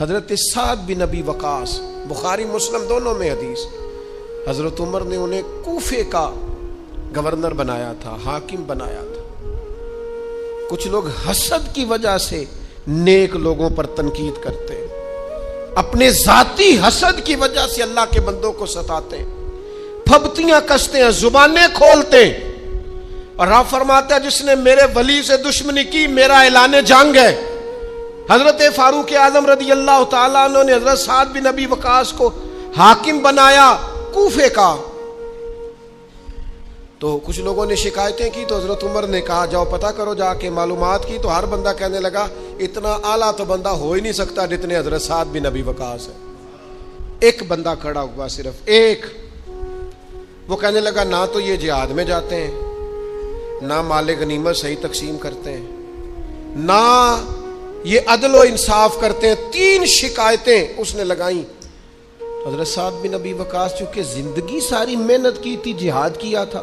حضرت سعد بن ابی وقاص، بخاری مسلم دونوں میں حدیث، حضرت عمر نے انہیں کوفے کا گورنر بنایا تھا، حاکم بنایا تھا۔ کچھ لوگ حسد کی وجہ سے نیک لوگوں پر تنقید کرتے ہیں، اپنے ذاتی حسد کی وجہ سے اللہ کے بندوں کو ستاتے ہیں، پھبتیاں کستے ہیں، زبانیں کھولتے ہیں، اور آپ فرماتے ہیں جس نے میرے ولی سے دشمنی کی میرا اعلان جنگ ہے۔ حضرت فاروق اعظم رضی اللہ تعالیٰ عنہ نے حضرت سعد بن ابی وقاص کو حاکم بنایا کوفے کا، تو کچھ لوگوں نے شکایتیں کی، تو حضرت عمر نے کہا جاؤ پتہ کرو جا کے، معلومات کی، تو ہر بندہ کہنے لگا اتنا اعلیٰ تو بندہ ہو ہی نہیں سکتا جتنے حضرت سعد بن ابی وقاص ہے۔ ایک بندہ کھڑا ہوا، صرف ایک، وہ کہنے لگا نہ تو یہ جہاد میں جاتے ہیں، نہ مال غنیمت صحیح تقسیم کرتے ہیں، نہ یہ عدل و انصاف کرتے ہیں۔ 3 شکایتیں اس نے لگائیں۔ حضرت سعد بن ابی وقاص چونکہ زندگی ساری محنت کی تھی، جہاد کیا تھا،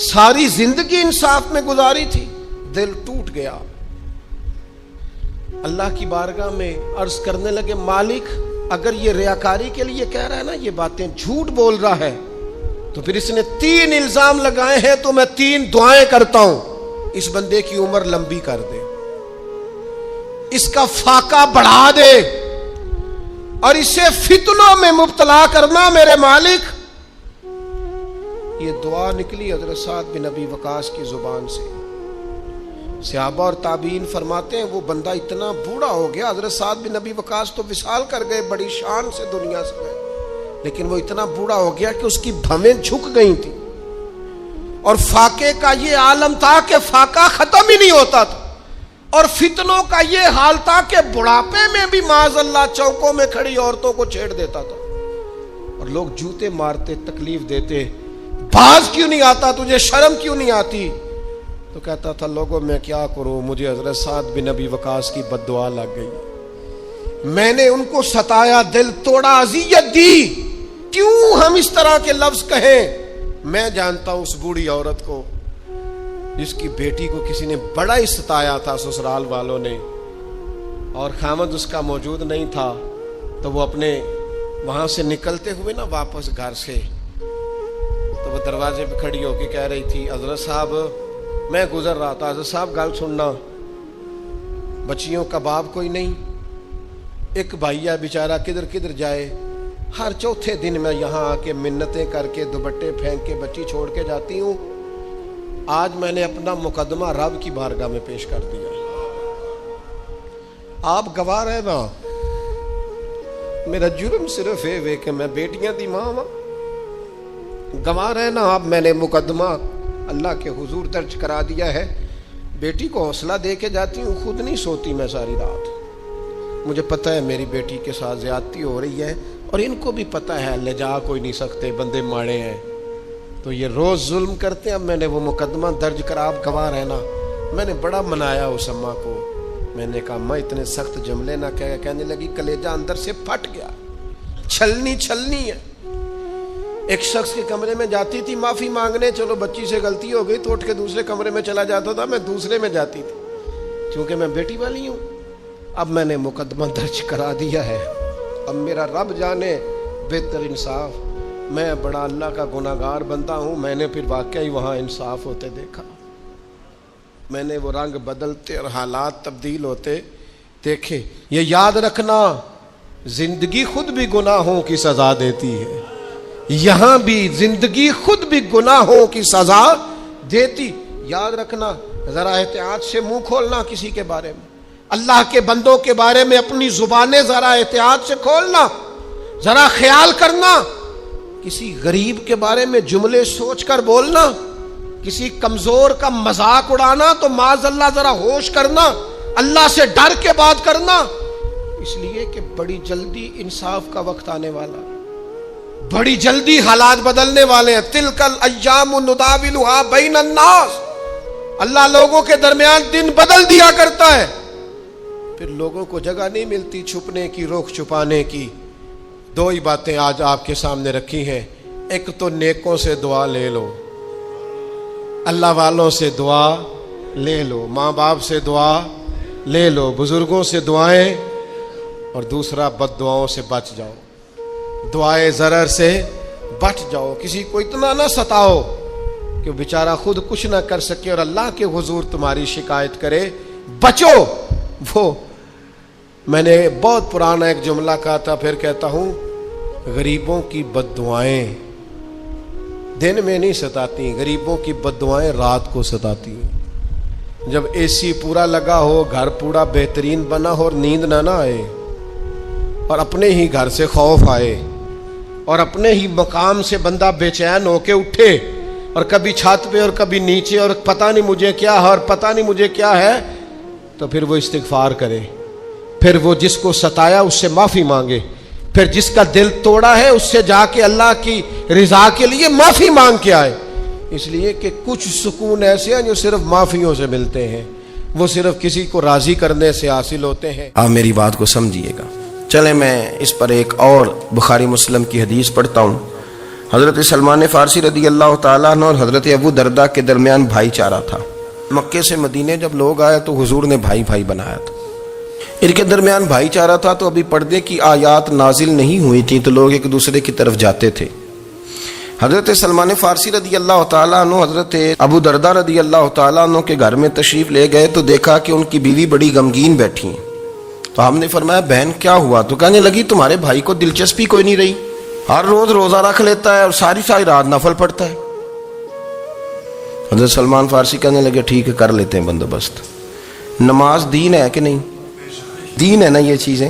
ساری زندگی انصاف میں گزاری تھی، دل ٹوٹ گیا، اللہ کی بارگاہ میں عرض کرنے لگے مالک اگر یہ ریاکاری کے لیے کہہ رہا ہے نا، یہ باتیں جھوٹ بول رہا ہے، تو پھر اس نے 3 الزام لگائے ہیں، تو میں 3 دعائیں کرتا ہوں، اس بندے کی عمر لمبی کر دے، اس کا فاقہ بڑھا دے، اور اسے فتنوں میں مبتلا کرنا میرے مالک۔ یہ دعا نکلی حضرت سعد بن ابی وقاص کی زبان سے۔ صحابہ اور تابعین فرماتے ہیں وہ بندہ اتنا بوڑھا ہو گیا، حضرت سعد بن ابی وقاص تو وصال کر گئے، بڑی شان سے دنیا سے گئے، لیکن وہ اتنا بوڑھا ہو گیا کہ اس کی بھویں جھک گئی تھی، اور فاقے کا یہ عالم تھا کہ فاقہ ختم ہی نہیں ہوتا تھا، اور فتنوں کا یہ حال تھا کہ بڑھاپے میں بھی معاذ اللہ چوکوں میں کھڑی عورتوں کو چھیڑ دیتا تھا، اور لوگ جوتے مارتے، تکلیف دیتے، باز کیوں نہیں آتا تجھے، شرم کیوں نہیں آتی؟ تو کہتا تھا لوگوں میں کیا کروں، مجھے حضرت سعد بن ابی وقاص کی بد دعا لگ گئی، میں نے ان کو ستایا، دل توڑا، اذیت دی، کیوں ہم اس طرح کے لفظ کہیں؟ میں جانتا ہوں اس بوڑھی عورت کو جس کی بیٹی کو کسی نے بڑا ہی ستایا تھا سسرال والوں نے، اور خامد اس کا موجود نہیں تھا، تو وہ اپنے وہاں سے نکلتے ہوئے نا واپس گھر سے، تو وہ دروازے پہ کھڑی ہو کے کہہ رہی تھی حضرت صاحب میں گزر رہا تھا، حضرت صاحب گل سننا، بچیوں کا باپ کوئی نہیں، ایک بھائی ہے بیچارہ کدھر کدھر جائے، ہر چوتھے دن میں یہاں آ کے منتیں کر کے دوپٹے پھینک کے بچی چھوڑ کے جاتی ہوں، آج میں نے اپنا مقدمہ رب کی بارگاہ میں پیش کر دیا، آپ گواہ رہے نا، میرا جرم صرف ہے کہ میں بیٹیاں دی ماں ہوں، گواہ رہے نا آپ، میں نے مقدمہ اللہ کے حضور درج کرا دیا ہے، بیٹی کو حوصلہ دے کے جاتی ہوں، خود نہیں سوتی میں ساری رات، مجھے پتہ ہے میری بیٹی کے ساتھ زیادتی ہو رہی ہے، اور ان کو بھی پتہ ہے لے جا کوئی نہیں سکتے، بندے ماڑے ہیں، تو یہ روز ظلم کرتے ہیں، اب میں نے وہ مقدمہ درج کرا، آپ گواہ رہنا، میں نے بڑا منایا اس اماں کو، میں نے کہا ماں اتنے سخت جملے نہ کہنے لگی، کلیجہ اندر سے پھٹ گیا، چھلنی ہے۔ ایک شخص کے کمرے میں جاتی تھی معافی مانگنے، چلو بچی سے غلطی ہو گئی تو اٹھ کے دوسرے کمرے میں چلا جاتا تھا، میں دوسرے میں جاتی تھی، کیونکہ میں بیٹی والی ہوں، اب میں نے مقدمہ درج کرا دیا ہے، اب میرا رب جانے بہتر انصاف، میں بڑا اللہ کا گناہگار بندہ ہوں، میں نے پھر واقعی وہاں انصاف ہوتے دیکھا، میں نے وہ رنگ بدلتے اور حالات تبدیل ہوتے دیکھے۔ یہ یاد رکھنا زندگی خود بھی گناہوں کی سزا دیتی ہے، یہاں بھی زندگی خود بھی گناہوں کی سزا دیتی، یاد رکھنا، ذرا احتیاط سے منہ کھولنا کسی کے بارے میں، اللہ کے بندوں کے بارے میں اپنی زبانیں ذرا احتیاط سے کھولنا، ذرا خیال کرنا، کسی غریب کے بارے میں جملے سوچ کر بولنا، کسی کمزور کا مذاق اڑانا تو معاذ اللہ ذرا ہوش کرنا، اللہ سے ڈر کے بات کرنا، اس لیے کہ بڑی جلدی انصاف کا وقت آنے والا، بڑی جلدی حالات بدلنے والے ہیں۔ تلک الایام نداولها بین الناس، اللہ لوگوں کے درمیان دن بدل دیا کرتا ہے، پھر لوگوں کو جگہ نہیں ملتی چھپنے کی، رخ چھپانے کی۔ 2 ہی باتیں آج آپ کے سامنے رکھی ہیں، ایک تو نیکوں سے دعا لے لو، اللہ والوں سے دعا لے لو، ماں باپ سے دعا لے لو، بزرگوں سے دعائیں اور دوسرا بد دعاؤں سے بچ جاؤ، دعائے ضرر سے بچ جاؤ، کسی کو اتنا نہ ستاؤ کہ وہ بیچارہ خود کچھ نہ کر سکے اور اللہ کے حضور تمہاری شکایت کرے، بچو۔ وہ میں نے بہت پرانا ایک جملہ کہا تھا، پھر کہتا ہوں، غریبوں کی بد دعائیں دن میں نہیں ستاتی، غریبوں کی بد دعائیں رات کو ستاتی ہیں۔ جب اے سی پورا لگا ہو، گھر پورا بہترین بنا ہو اور نیند نہ آئے، اور اپنے ہی گھر سے خوف آئے، اور اپنے ہی مقام سے بندہ بے چین ہو کے اٹھے، اور کبھی چھت پہ اور کبھی نیچے، اور پتہ نہیں مجھے کیا ہے اور پتہ نہیں مجھے کیا ہے، تو پھر وہ استغفار کرے، پھر وہ جس کو ستایا اس سے معافی مانگے، پھر جس کا دل توڑا ہے اس سے جا کے اللہ کی رضا کے لیے معافی مانگ کے آئے۔ اس لیے کہ کچھ سکون ایسے ہیں جو صرف معافیوں سے ملتے ہیں، وہ صرف کسی کو راضی کرنے سے حاصل ہوتے ہیں۔ آپ میری بات کو سمجھیے گا۔ چلیں میں اس پر ایک اور بخاری مسلم کی حدیث پڑھتا ہوں۔ حضرت سلمان فارسی رضی اللہ تعالیٰ عنہ اور حضرت ابو درداء کے درمیان بھائی چارہ تھا۔ مکے سے مدینے جب لوگ آئے تو حضور نے بھائی بھائی بنایا تھا، ان کے درمیان بھائی چارہ تھا، تو ابھی پردے کی آیات نازل نہیں ہوئی تھی، تو لوگ ایک دوسرے کی طرف جاتے تھے۔ حضرت سلمان فارسی رضی اللہ تعالیٰ عنہ حضرت ابو درداء رضی اللہ تعالیٰ عنہ کے گھر میں تشریف لے گئے تو دیکھا کہ ان کی بیوی بڑی غمگین بیٹھی ہیں۔ تو ہم نے فرمایا بہن کیا ہوا؟ تو کہنے لگی تمہارے بھائی کو دلچسپی کوئی نہیں رہی، ہر روز روزہ رکھ لیتا ہے اور ساری رات نفل پڑھتا ہے۔ حضرت سلمان فارسی کہنے لگے ٹھیک ہے کر لیتے ہیں بندوبست۔ نماز دین ہے کہ نہیں؟ دین ہے نا یہ چیزیں۔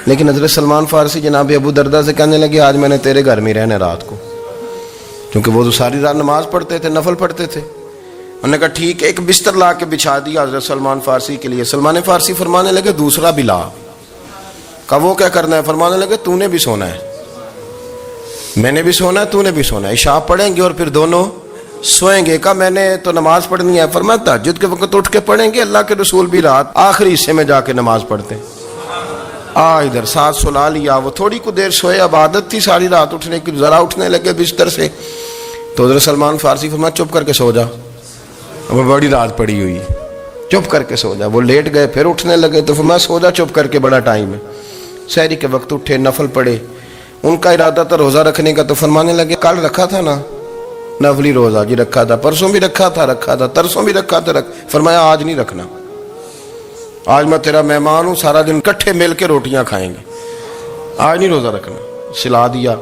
لیکن حضرت سلمان فارسی جناب ابو درداء سے کہنے لگے آج میں نے تیرے گھر میں رہنا رات کو، کیونکہ وہ تو ساری رات نماز پڑھتے تھے، نفل پڑھتے تھے۔ انہوں نے کہا ٹھیک ہے، ایک بستر لا کے بچھا دیا حضرت سلمان فارسی کے لیے۔ سلمان فارسی فرمانے لگے دوسرا بھی لا۔ کہا وہ کیا کرنا ہے؟ فرمانے لگے تو نے بھی سونا ہے، میں نے بھی سونا ہے، تو نے بھی سونا ہے، عشاء پڑھیں گے اور پھر دونوں سوئیں گے۔ کہا میں نے تو نماز پڑھنی ہے۔ فرمایا تہجد کے وقت اٹھ کے پڑھیں گے، اللہ کے رسول بھی رات آخری حصے میں جا کے نماز پڑھتے ہیں۔ ادھر ساتھ سلا لیا، وہ تھوڑی کو دیر سوئے، اب عادت تھی ساری رات اٹھنے کی، ذرا اٹھنے لگے بستر سے تو حضرت سلمان فارسی فرمایا چپ کر کے سو جا، اب بڑی رات پڑی ہوئی، چپ کر کے سو جا۔ وہ لیٹ گئے، پھر اٹھنے لگے تو فرمایا سو جا چپ کر کے، بڑا ٹائم ہے۔ سحری کے وقت اٹھے، نفل پڑھے، ان کا ارادہ تھا روزہ رکھنے کا، تو فرمانے لگے کل رکھا تھا نا نفلی روزہ؟ جی رکھا تھا۔ پرسوں بھی رکھا تھا؟ ترسوں بھی رکھا تھا۔ فرمایا آج نہیں رکھنا، آج میں تیرا مہمان ہوں، سارا دن کٹھے مل کے روٹیاں کھائیں گے، آج نہیں روزہ رکھنا، سلا دیا۔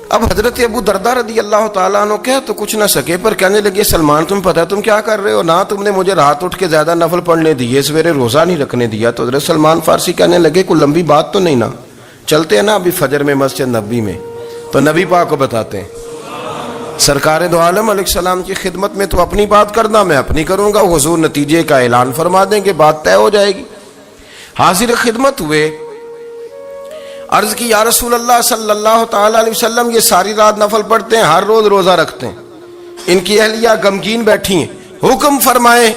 اب حضرت ابو درداء رضی اللہ تعالیٰ عنہ کہہ تو کچھ نہ سکے، پر کہنے لگے سلمان تم پتہ تم کیا کر رہے ہو، نہ تم نے مجھے رات اٹھ کے زیادہ نفل پڑھنے دیے، سویرے روزہ نہیں رکھنے دیا۔ تو حضرت سلمان فارسی کہنے لگے کوئی لمبی بات تو نہیں نا، چلتے ہیں نا ابھی فجر میں مسجد نبی میں، تو نبی پاک کو بتاتے ہیں۔ سرکار دو عالم علیہ السلام کی خدمت میں تو اپنی بات کرنا، میں اپنی کروں گا، حضور نتیجے کا اعلان فرما دیں گے، بات طے ہو جائے گی۔ حاضر خدمت ہوئے، عرض کی یا رسول اللہ صلی اللہ تعالی علیہ وسلم یہ ساری رات نفل پڑھتے ہیں، ہر روز روزہ رکھتے ہیں، ان کی اہلیہ غمگین بیٹھی ہیں، حکم فرمائیں۔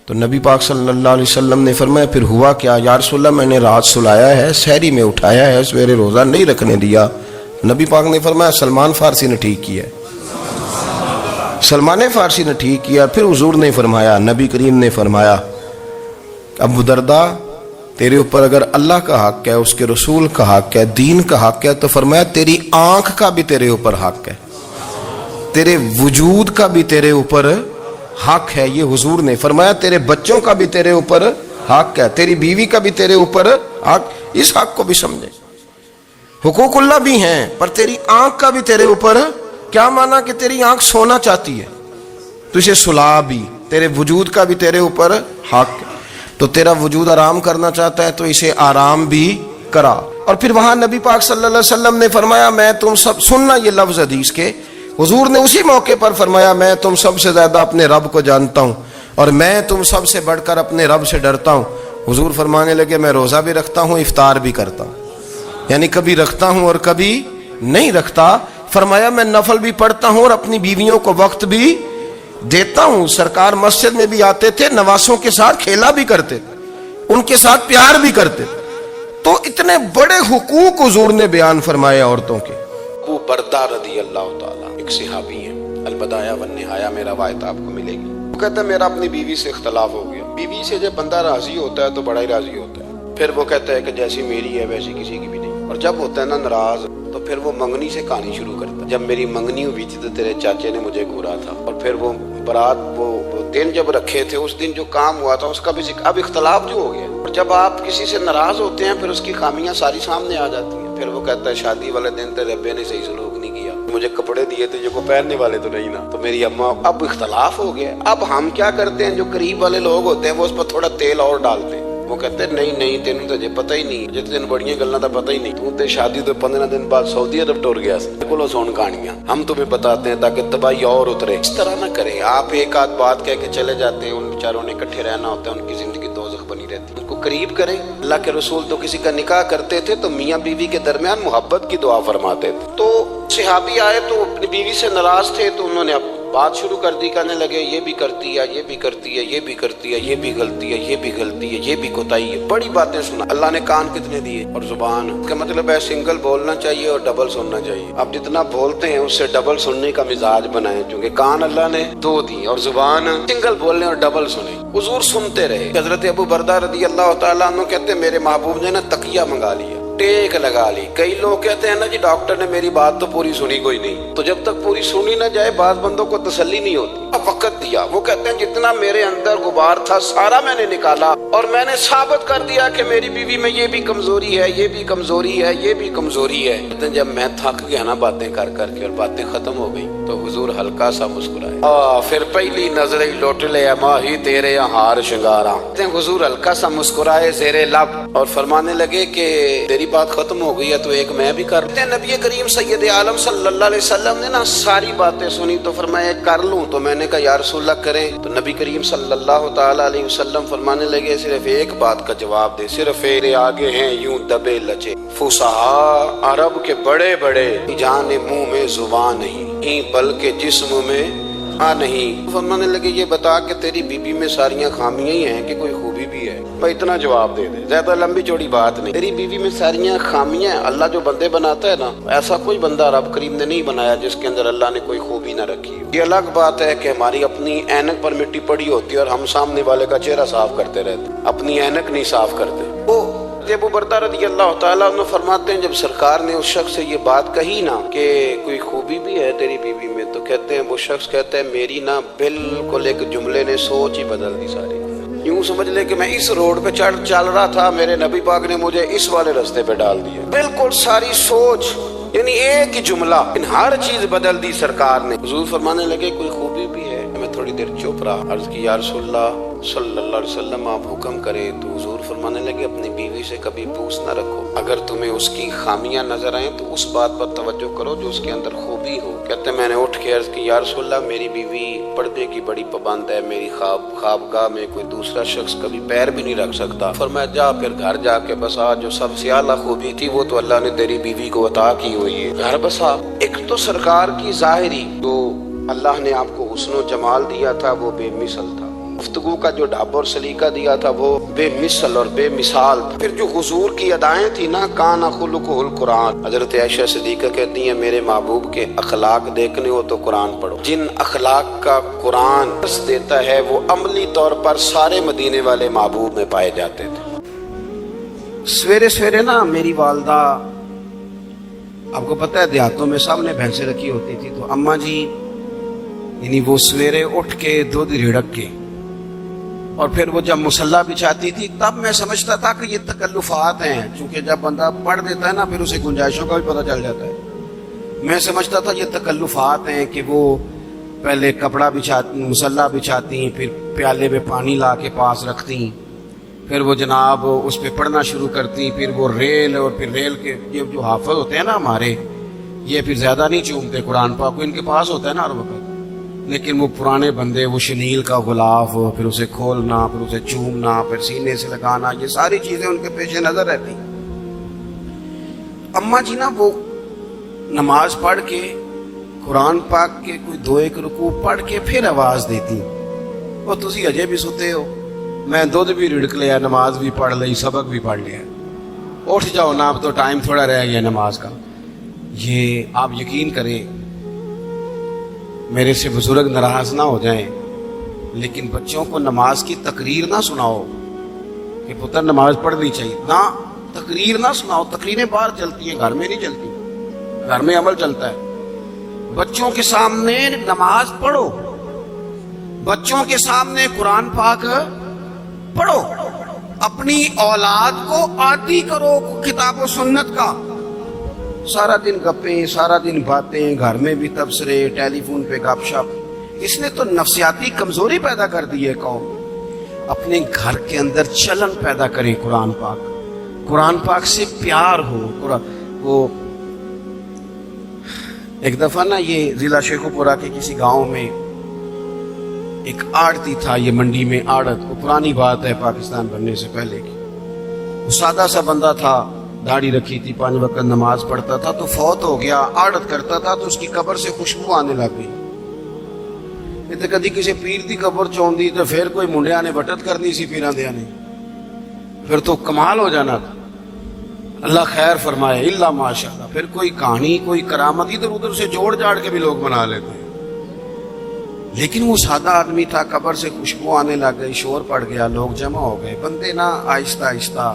تو نبی پاک صلی اللہ علیہ وسلم نے فرمایا پھر ہوا کیا؟ یا رسول اللہ میں نے رات سلایا ہے، سحری میں اٹھایا ہے، سویرے روزہ نہیں رکھنے دیا۔ نبی پاک نے فرمایا سلمان فارسی نے ٹھیک کیا، سلمان فارسی نے ٹھیک کیا۔ پھر حضور نے فرمایا، نبی کریم نے فرمایا ابو درداء تیرے اوپر اگر اللہ کا حق ہے، اس کے رسول کا حق ہے، دین کا حق ہے، تو فرمایا تیری آنکھ کا بھی تیرے اوپر حق ہے، تیرے وجود کا بھی تیرے اوپر حق ہے۔ یہ حضور نے فرمایا تیرے بچوں کا بھی تیرے اوپر حق ہے، تیری بیوی کا بھی تیرے اوپر حق۔ اس حق کو بھی سمجھے، حقوق اللہ بھی ہیں، پر تیری آنکھ کا بھی تیرے اوپر کیا مانا کہ تیری آنکھ سونا چاہتی ہے تو اسے سلا بھی، تیرے وجود کا بھی تیرے اوپر حق ہے، تو تیرا وجود آرام کرنا چاہتا ہے تو اسے آرام بھی کرا۔ اور پھر وہاں نبی پاک صلی اللہ علیہ وسلم نے فرمایا میں تم سب، سننا یہ لفظ حدیث کے، حضور نے اسی موقع پر فرمایا میں تم سب سے زیادہ اپنے رب کو جانتا ہوں اور میں تم سب سے بڑھ کر اپنے رب سے ڈرتا ہوں۔ حضور فرمانے لگے میں روزہ بھی رکھتا ہوں، افطار بھی کرتا ہوں، یعنی کبھی رکھتا ہوں اور کبھی نہیں رکھتا۔ فرمایا میں نفل بھی پڑھتا ہوں اور اپنی بیویوں کو وقت بھی دیتا ہوں۔ سرکار مسجد میں بھی آتے تھے، نواسوں کے ساتھ کھیلا بھی کرتے تھے، ان کے ساتھ پیار بھی کرتے تھے۔ تو اتنے بڑے حقوق حضور نے بیان فرمائے عورتوں کے۔ ابو بردہ رضی اللہ تعالیٰ ایک صحابی ہیں، البدایہ والنہایہ میں روایت آپ کو ملے گی۔ وہ کہتا ہے میرا اپنی بیوی سے اختلاف ہو گیا۔ بیوی سے جب بندہ راضی ہوتا ہے تو بڑا ہی راضی ہوتا ہے، پھر وہ کہتا ہے کہ جیسی میری ہے ویسی کسی کی بھی نہیں. اور جب ہوتا ہے نا ناراض تو پھر وہ منگنی سے کہانی شروع کرتا ہے. جب میری منگنی ہوئی تھی تو تیرے چاچے نے مجھے گھورا تھا. اور پھر وہ برات وہ دن جب رکھے تھے اس دن جو کام ہوا تھا اس کا بھی اب اختلاف جو ہو گیا. اور جب آپ کسی سے ناراض ہوتے ہیں پھر اس کی خامیاں ساری سامنے آ جاتی ہیں. پھر وہ کہتا ہے شادی والے دن تیرے ابے نے صحیح سلوک نہیں کیا, مجھے کپڑے دیے تھے جو کو پہننے والے تو نہیں نا, تو میری اماں. اب اختلاف ہو گیا. اب ہم کیا کرتے ہیں, جو قریب والے لوگ ہوتے ہیں وہ اس پر تھوڑا تیل اور ڈالتے ہیں. وہ کہتے ہیں نہیں تینوں تو پتہ ہی نہیں, جتنے دن بڑیاں گلاں تو پتہ ہی نہیں, تو تے شادی تو 15 دن بعد سعودی عرب ٹور گیا سی. بالکل سون کہانیاں ہم تمہیں بتاتے ہیں تاکہ تباہی اور اترے. اس طرح نہ کریں. آپ ایک آدھ بات کہہ کے چلے جاتے ہیں, ان بیچاروں نے اکٹھے رہنا ہوتا ہے, ان کی زندگی دوزخ بنی رہتی ہے. ان کو قریب کریں. اللہ کے رسول تو کسی کا نکاح کرتے تھے تو میاں بیوی کے درمیان محبت کی دعا فرماتے تھے. تو صحابی آئے تو اپنی بیوی سے ناراض تھے تو انہوں نے بات شروع کر دی, کہنے لگے یہ بھی کرتی ہے, یہ بھی کرتی ہے, یہ بھی کرتی ہے, یہ بھی غلطی ہے, یہ بھی غلطی ہے, یہ بھی کوتاہی ہے. بڑی باتیں سنا. اللہ نے کان کتنے دیے اور زبان. اس کا مطلب ہے سنگل بولنا چاہیے اور ڈبل سننا چاہیے. آپ جتنا بولتے ہیں اس سے ڈبل سننے کا مزاج بنائیں, کیونکہ کان اللہ نے 2 دی اور زبان سنگل بولنے اور ڈبل سنیں. حضور سنتے رہے. حضرت ابو بردہ رضی اللہ تعالیٰ عنہ کہتے ہیں میرے محبوب نے نا تکیہ منگا لیا, ٹیک لگا لی. کئی لوگ کہتے ہیں نا جی ڈاکٹر نے میری بات تو پوری سنی کوئی نہیں. تو جب تک پوری سنی نہ جائے بعض بندوں کو تسلی نہیں ہوتی. اب وقت دیا. وہ کہتے ہیں جتنا میرے اندر غبار تھا سارا میں نے نکالا اور میں نے ثابت کر دیا کہ میری بیوی میں یہ بھی کمزوری ہے, یہ بھی کمزوری ہے, یہ بھی کمزوری ہے. کہتے ہیں جب میں تھک گیا نا باتیں کر کر کے اور باتیں ختم ہو گئی تو حضور ہلکا سا مسکرائے. پھر پہلی نظر ہی لوٹ لے ماہی تیرے ہار شنگارا. کہتے ہیں حضور ہلکا سا مسکرائے زیر لب اور فرمانے لگے کہ تیری بات ختم ہو گئی ہے تو ایک میں بھی کر. نبی کریم سید عالم صلی اللہ علیہ وسلم نے نا ساری باتیں سنی تو فرمایا کر لوں. تو میں نے کہا یا رسول اللہ کریں. تو نبی کریم صلی اللہ تعالی علیہ وسلم فرمانے لگے صرف ایک بات کا جواب دے, صرف میرے آگے ہیں یوں دبے لچے فصحا عرب کے بڑے بڑے, جان منہ میں زبان نہیں بلکہ جسم میں نہیں. فرمانے لگے یہ بتا کہ تیری بیوی میں ساریاں خامیاں ہی ہیں کہ کوئی خوبی بھی ہے. بھائی اتنا جواب دے دے, زیادہ لمبی چوڑی بات نہیں. تیری بیوی میں ساریاں خامیاں ہیں. اللہ جو بندے بناتا ہے نا ایسا کوئی بندہ رب کریم نے نہیں بنایا جس کے اندر اللہ نے کوئی خوبی نہ رکھی. یہ الگ بات ہے کہ ہماری اپنی اینک پر مٹی پڑی ہوتی ہے اور ہم سامنے والے کا چہرہ صاف کرتے رہتے, اپنی اینک نہیں صاف کرتے. وہ ابو بردہ رضی اللہ تعالیٰ عنہ فرماتے ہیں جب سرکار نے اس شخص سے یہ بات کہی نا کہ کوئی خوبی بھی ہے تیری بیوی میں, تو کہتے ہیں وہ شخص کہتا ہے میری نا بالکل ایک جملے نے سوچ ہی بدل دی ساری. یوں سمجھ لے کہ میں اس روڈ پہ چل رہا تھا, میرے نبی پاک نے مجھے اس والے رستے پہ ڈال دیا. بالکل ساری سوچ, یعنی ایک ہی جملہ, ہر چیز بدل دی سرکار نے. حضور فرمانے لگے کوئی خوبی بھی ہے. میں تھوڑی دیر چپ رہا, عرض کی یا رسول اللہ صلی اللہ علیہ وسلم آپ حکم کرے. تو حضور فرمانے لگے اپنی بیوی سے کبھی پوچھ نہ رکھو, اگر تمہیں اس کی خامیاں نظر آئیں تو اس بات پر توجہ کرو جو اس کے اندر خوبی ہو. کہتے ہیں میں نے اٹھ کے عرض کی یا رسول اللہ میری بیوی پردے کی بڑی پابند ہے, میری خوابگاہ میں کوئی دوسرا شخص کبھی پیر بھی نہیں رکھ سکتا. فرمایا جا پھر گھر جا کے بسا, جو سب سے اعلیٰ خوبی تھی وہ تو اللہ نے تیری بیوی کو عطا کی ہوئی ہے, گھر بسا. ایک تو سرکار کی ظاہری جو اللہ نے آپ کو حسن و جمال دیا تھا وہ بے مثل تھا, گفتگو کا جو ڈھب اور سلیقہ دیا تھا وہ بے مثل اور بے مثال تھا. پھر جو حضور کی ادائیں تھی نا کان خلقہ القرآن. حضرت عائشہ صدیقہ کہتی ہیں میرے محبوب کے اخلاق دیکھنے ہو تو قرآن پڑھو. جن اخلاق کا قرآن درس دیتا ہے وہ عملی طور پر سارے مدینے والے محبوب میں پائے جاتے تھے. سویرے سویرے نا میری والدہ, آپ کو پتہ ہے دیہاتوں میں سب نے بھینسیں رکھی ہوتی تھی, تو اماں جی یعنی وہ سویرے اٹھ کے دودھ رڑک کے اور پھر وہ جب مصلی بچھاتی تھی تب میں سمجھتا تھا کہ یہ تکلفات ہیں, چونکہ جب بندہ پڑھ دیتا ہے نا پھر اسے گنجائشوں کا بھی پتہ چل جاتا ہے. میں سمجھتا تھا یہ تکلفات ہیں کہ وہ پہلے کپڑا مصلی بچھاتی, پھر پیالے میں پانی لا کے پاس رکھتی, پھر وہ جناب اس پہ پڑھنا شروع کرتی, پھر وہ ریل, اور پھر ریل کے یہ جو حافظ ہوتے ہیں نا ہمارے, یہ پھر زیادہ نہیں چومتے قرآن پاک کو, ان کے پاس ہوتا ہے نا ہر وقت, لیکن وہ پرانے بندے وہ شنیل کا غلاف, پھر اسے کھولنا, پھر اسے چومنا, پھر سینے سے لگانا, یہ ساری چیزیں ان کے پیش نظر رہتی. اماں جی نا وہ نماز پڑھ کے قرآن پاک کے کوئی 2-1 رکوع پڑھ کے پھر آواز دیتی, وہ تسی اجے بھی ستے ہو, میں دودھ بھی رڑک لیا, نماز بھی پڑھ لی, سبق بھی پڑھ لیا, اٹھ جاؤ نا اب تو ٹائم تھوڑا رہ گیا نماز کا. یہ آپ یقین کریں میرے سے بزرگ ناراض نہ ہو جائیں, لیکن بچوں کو نماز کی تقریر نہ سناؤ. کہ پتر نماز پڑھنی چاہیے نہ تقریر نہ سناؤ. تقریریں باہر چلتی ہیں, گھر میں نہیں چلتی. گھر میں عمل چلتا ہے. بچوں کے سامنے نماز پڑھو, بچوں کے سامنے قرآن پاک پڑھو, اپنی اولاد کو عادی کرو کتاب و سنت کا. سارا دن گپیں, سارا دن باتیں, گھر میں بھی تبصرے, ٹیلی فون پہ گپ شپ. اس نے تو نفسیاتی کمزوری پیدا کر دی ہے قوم. اپنے گھر کے اندر چلن پیدا کریں قرآن پاک, قرآن پاک سے پیار ہو. وہ ایک دفعہ نا یہ ضلع شیخوپورہ کے کسی گاؤں میں ایک آڑتی تھا, یہ منڈی میں آڑت, وہ پرانی بات ہے پاکستان بننے سے پہلے کی. وہ سادہ سا بندہ تھا, داڑھی رکھی تھی, 5 وقت نماز پڑھتا تھا, تو فوت ہو گیا. آڑت کرتا تھا تو اس کی قبر سے خوشبو آنے لگ گئی. یہ تو کدی کسی پیر دی قبر چوندی تو پھر کوئی منڈیا نے بٹت کرنی سی پیراں دیا نے, پھر تو کمال ہو جانا تھا. اللہ خیر فرمائے, اللہ ماشاءاللہ. پھر کوئی کہانی, کوئی کرامت ادھر ادھر سے جوڑ جاڑ کے بھی لوگ بنا لیتے ہیں. لیکن وہ سادہ آدمی تھا, قبر سے خوشبو آنے لگ گئی, شور پڑ گیا, لوگ جمع ہو گئے. بندے نا آہستہ آہستہ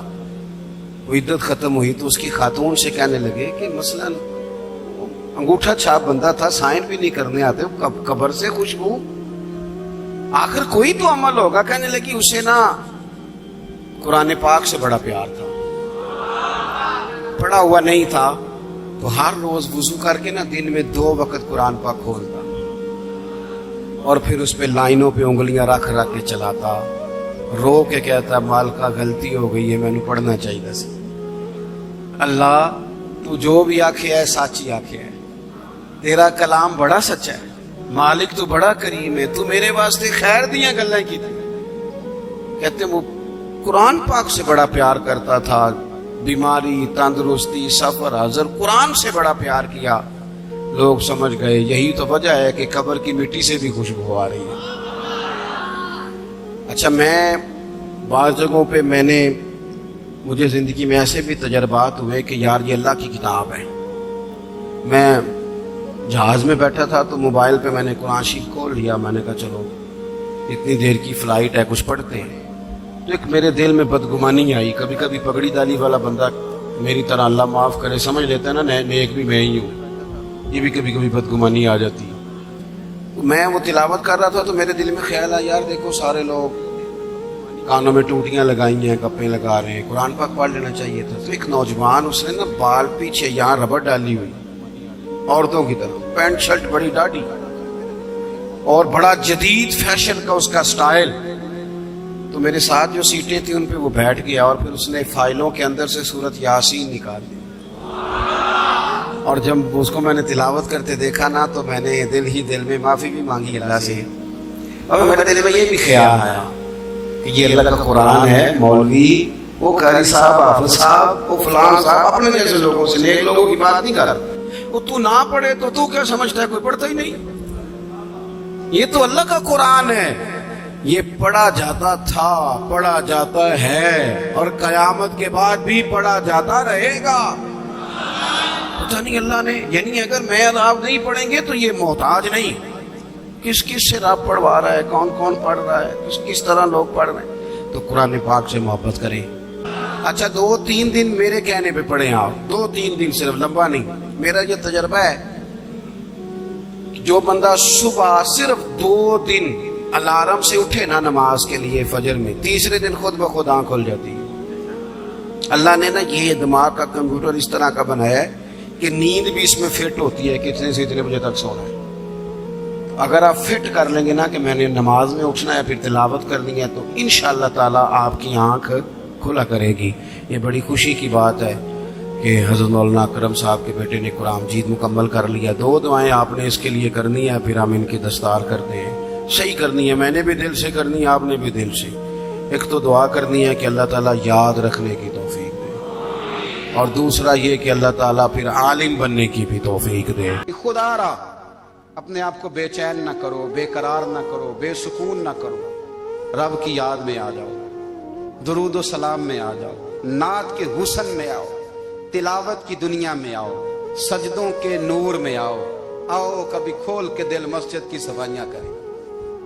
وہ عدت ختم ہوئی تو اس کی خاتون سے کہنے لگے کہ مثلا انگوٹھا چھاپ بندہ تھا, سائن بھی نہیں کرنے آتے, قبر سے خوشبو, آخر کوئی تو عمل ہوگا. کہنے لگی اسے نا قرآن پاک سے بڑا پیار تھا, پڑھا ہوا نہیں تھا تو ہر روز وضو کر کے نا دن میں 2 وقت قرآن پاک کھولتا اور پھر اس پہ لائنوں پہ انگلیاں رکھ رکھ کے چلاتا, رو کے کہتا مالکا غلطی ہو گئی ہے, میں نے پڑھنا چاہیے سی. اللہ تو جو بھی آنکھیں ہے سچی آنکھیں ہے, تیرا کلام بڑا سچا ہے, مالک تو بڑا کریم ہے, تو میرے واسطے خیر دیاں گلیں کی تھی. کہتے وہ قرآن پاک سے بڑا پیار کرتا تھا, بیماری, تندرستی, سفر, حضر, قرآن سے بڑا پیار کیا. لوگ سمجھ گئے یہی تو وجہ ہے کہ قبر کی مٹی سے بھی خوشبو آ رہی ہے. اچھا, میں بعض جگہوں پہ مجھے زندگی میں ایسے بھی تجربات ہوئے کہ یار یہ اللہ کی کتاب ہے. میں جہاز میں بیٹھا تھا تو موبائل پہ میں نے قرآن شریف کھول لیا. میں نے کہا چلو اتنی دیر کی فلائٹ ہے, کچھ پڑھتے ہیں. تو ایک میرے دل میں بدگمانی آئی. کبھی کبھی پگڑی دالی والا بندہ میری طرح, اللہ معاف کرے, سمجھ لیتا ہے نا نیک بھی میں ہی ہوں, یہ بھی کبھی کبھی بدگمانی آ جاتی ہے. میں وہ تلاوت کر رہا تھا تو میرے دل میں خیال آیا یار دیکھو سارے لوگ کانوں میں ٹوٹیاں لگائی ہیں, گپیں لگا رہے ہیں, قرآن پاک پڑھ لینا چاہیے تھا. تو ایک نوجوان, اس نے نا بال پیچھے یہاں ربڑ ڈالی ہوئی عورتوں کی طرح, پینٹ شرٹ بڑی ڈاڑھی اور بڑا جدید فیشن کا اس کا سٹائل. تو میرے ساتھ جو سیٹیں تھیں ان پہ وہ بیٹھ گیا اور پھر اس نے فائلوں کے اندر سے سورت یاسین نکال دی. اور جب اس کو میں نے تلاوت کرتے دیکھا نا تو میں نے دل میں معافی بھی مانگی اللہ سے. اور میرے دل میں یہ بھی خیال آیا کہ یہ اللہ کا قرآن ہے, مولوی, وہ قاری صاحب, حافظ صاحب, وہ فلان صاحب, اپنے جیسے لوگوں سے, نیک لوگوں کی بات نہیں کر. وہ تو نہ پڑھے تو تو کیا سمجھتا ہے, کوئی پڑھتا ہی نہیں. یہ تو اللہ کا قرآن ہے, یہ پڑھا جاتا تھا, پڑھا جاتا ہے اور قیامت کے بعد بھی پڑھا جاتا رہے گا. پتہ نہیں اللہ نے, یعنی اگر میں اور آپ نہیں پڑھیں گے تو یہ محتاج نہیں, کس کس سے رب پڑھوا رہا ہے, کون کون پڑھ رہا ہے, کس طرح لوگ پڑھ رہے ہیں. تو قرآن پاک سے محبت کریں. اچھا 2-3 دن میرے کہنے پہ پڑھیں آپ, 2-3 دن, صرف لمبا نہیں. میرا یہ تجربہ ہے جو بندہ صبح صرف 2 دن الارم سے اٹھے نا نماز کے لیے فجر میں, تیسرے دن خود بخود آنکھ کھل جاتی ہے. اللہ نے نا یہ دماغ کا کمپیوٹر اس طرح کا بنایا ہے کہ نیند بھی اس میں فٹ ہوتی ہے کہ اتنے سے اتنے بجے تک سونا ہے. اگر آپ فٹ کر لیں گے نا کہ میں نے نماز میں اٹھنا ہے, پھر تلاوت کرنی ہے, تو انشاءاللہ تعالیٰ آپ کی آنکھ کھلا کرے گی. یہ بڑی خوشی کی بات ہے کہ حضرت مولانا اکرم صاحب کے بیٹے نے قرآن مجید مکمل کر لیا. 2 دعائیں آپ نے اس کے لیے کرنی ہے, پھر ہم ان کی دستار کرتے ہیں. صحیح کرنی ہے, میں نے بھی دل سے کرنی ہے, آپ نے بھی دل سے. ایک تو دعا کرنی ہے کہ اللہ تعالیٰ یاد رکھنے کی توفیق دے, اور دوسرا یہ کہ اللہ تعالیٰ پھر عالم بننے کی بھی توفیق دے. خدا را اپنے آپ کو بے چین نہ کرو, بے قرار نہ کرو, بے سکون نہ کرو. رب کی یاد میں آ جاؤ, درود و سلام میں آ جاؤ, نعت کے حسن میں آؤ, تلاوت کی دنیا میں آؤ, سجدوں کے نور میں آؤ. آؤ کبھی کھول کے دل مسجد کی صفائیاں کریں.